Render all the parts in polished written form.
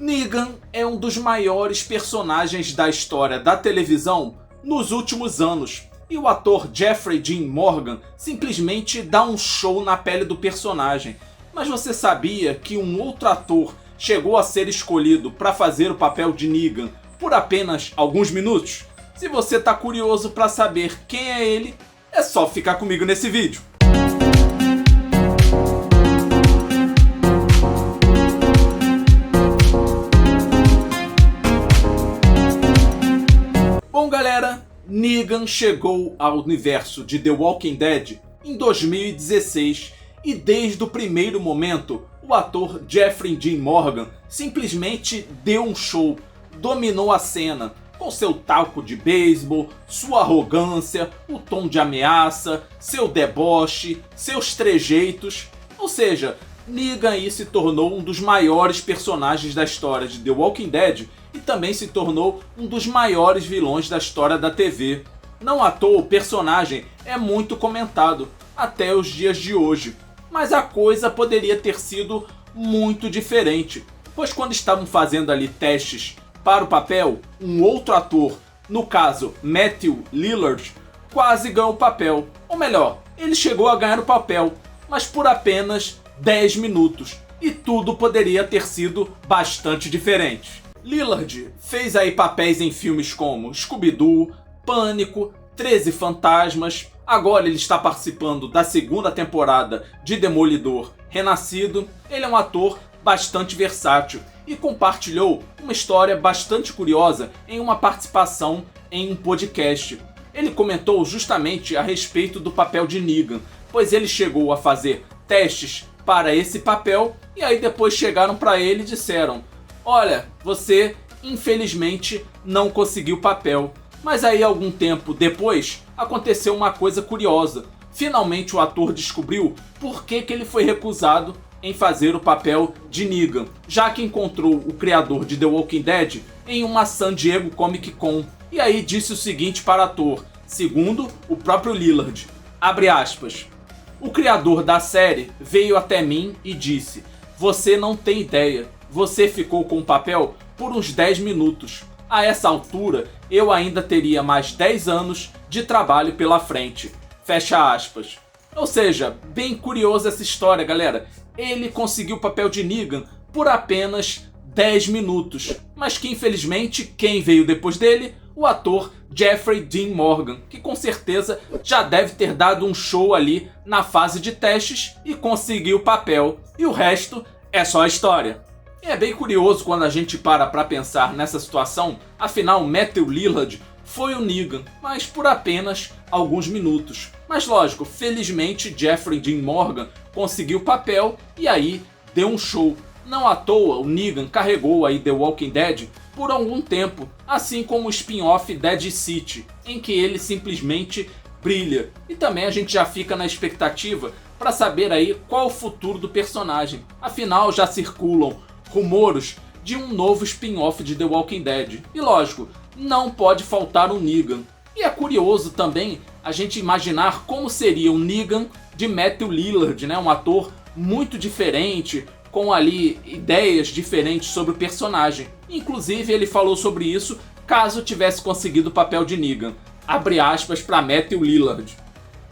Negan é um dos maiores personagens da história da televisão nos últimos anos, e o ator Jeffrey Dean Morgan simplesmente dá um show na pele do personagem. Mas você sabia que um outro ator chegou a ser escolhido para fazer o papel de Negan por apenas alguns minutos? Se você está curioso para saber quem é ele, é só ficar comigo nesse vídeo. Bom galera, Negan chegou ao universo de The Walking Dead em 2016 e desde o primeiro momento o ator Jeffrey Dean Morgan simplesmente deu um show, dominou a cena com seu taco de beisebol, sua arrogância, o tom de ameaça, seu deboche, seus trejeitos, ou seja, Negan aí se tornou um dos maiores personagens da história de The Walking Dead e também se tornou um dos maiores vilões da história da TV. Não à toa o personagem é muito comentado até os dias de hoje, mas a coisa poderia ter sido muito diferente, pois quando estavam fazendo ali testes para o papel, um outro ator, no caso Matthew Lillard, quase ganhou o papel, ou melhor, ele chegou a ganhar o papel, mas por apenas 10 minutos, e tudo poderia ter sido bastante diferente. Lillard fez aí papéis em filmes como Scooby-Doo, Pânico, 13 Fantasmas, agora ele está participando da segunda temporada de Demolidor Renascido. Ele é um ator bastante versátil e compartilhou uma história bastante curiosa em uma participação em um podcast. Ele comentou justamente a respeito do papel de Negan, pois ele chegou a fazer testes para esse papel e aí depois chegaram para ele e disseram: olha, você infelizmente não conseguiu o papel. Mas aí algum tempo depois aconteceu uma coisa curiosa. Finalmente o ator descobriu por que ele foi recusado em fazer o papel de Negan, já que encontrou o criador de The Walking Dead em uma San Diego Comic Con. E aí disse o seguinte para o ator, segundo o próprio Lillard, abre aspas, o criador da série veio até mim e disse: você não tem ideia, você ficou com o papel por uns 10 minutos. A essa altura, eu ainda teria mais 10 anos de trabalho pela frente. Fecha aspas. Ou seja, bem curiosa essa história, galera. Ele conseguiu o papel de Negan por apenas 10 minutos. Mas que infelizmente, quem veio depois dele? O ator Jeffrey Dean Morgan, que com certeza já deve ter dado um show ali na fase de testes e conseguiu o papel. E o resto é só história. E é bem curioso quando a gente para pensar nessa situação, afinal Matthew Lillard foi o Negan, mas por apenas alguns minutos. Mas lógico, felizmente Jeffrey Dean Morgan conseguiu o papel e aí deu um show. Não à toa o Negan carregou aí The Walking Dead por algum tempo, assim como o spin-off Dead City, em que ele simplesmente brilha. E também a gente já fica na expectativa para saber aí qual o futuro do personagem. Afinal já circulam rumores de um novo spin-off de The Walking Dead. E lógico, não pode faltar o Negan. E é curioso também a gente imaginar como seria o Negan de Matthew Lillard, né? Um ator muito diferente, com ali ideias diferentes sobre o personagem. Inclusive ele falou sobre isso caso tivesse conseguido o papel de Negan. Abre aspas para Matthew Lillard.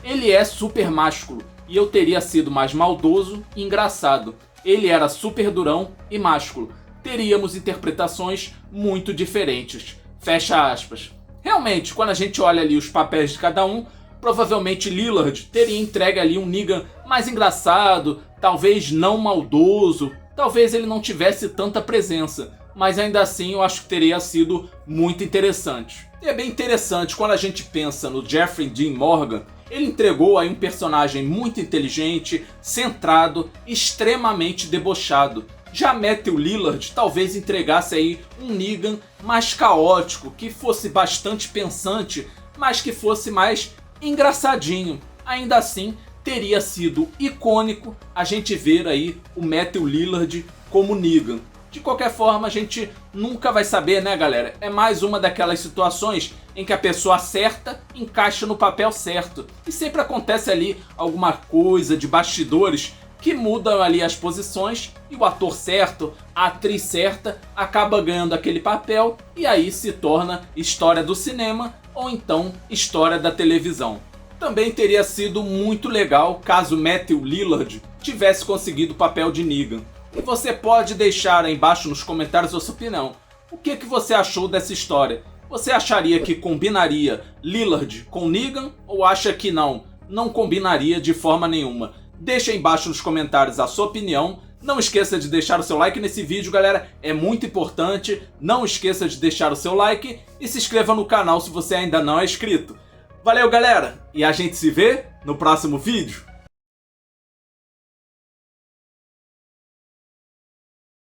Ele é super másculo e eu teria sido mais maldoso e engraçado. Ele era super durão e másculo. Teríamos interpretações muito diferentes. Fecha aspas. Realmente, quando a gente olha ali os papéis de cada um, provavelmente Lillard teria entregue ali um Negan mais engraçado, talvez não maldoso, talvez ele não tivesse tanta presença, mas ainda assim eu acho que teria sido muito interessante. E é bem interessante quando a gente pensa no Jeffrey Dean Morgan. Ele entregou aí um personagem muito inteligente, centrado, extremamente debochado. Já Matthew Lillard talvez entregasse aí um Negan mais caótico, que fosse bastante pensante, mas que fosse mais engraçadinho. Ainda assim, teria sido icônico a gente ver aí o Matthew Lillard como Negan. De qualquer forma, a gente nunca vai saber, né, galera? É mais uma daquelas situações em que a pessoa acerta, encaixa no papel certo. E sempre acontece ali alguma coisa de bastidores que mudam ali as posições e o ator certo, a atriz certa, acaba ganhando aquele papel e aí se torna história do cinema ou então história da televisão. Também teria sido muito legal caso Matthew Lillard tivesse conseguido o papel de Negan. E você pode deixar aí embaixo nos comentários a sua opinião. O que você achou dessa história? Você acharia que combinaria Lillard com Negan ou acha que não combinaria de forma nenhuma? Deixa aí embaixo nos comentários a sua opinião. Não esqueça de deixar o seu like nesse vídeo, galera, é muito importante. Não esqueça de deixar o seu like e se inscreva no canal se você ainda não é inscrito. Valeu, galera, e a gente se vê no próximo vídeo.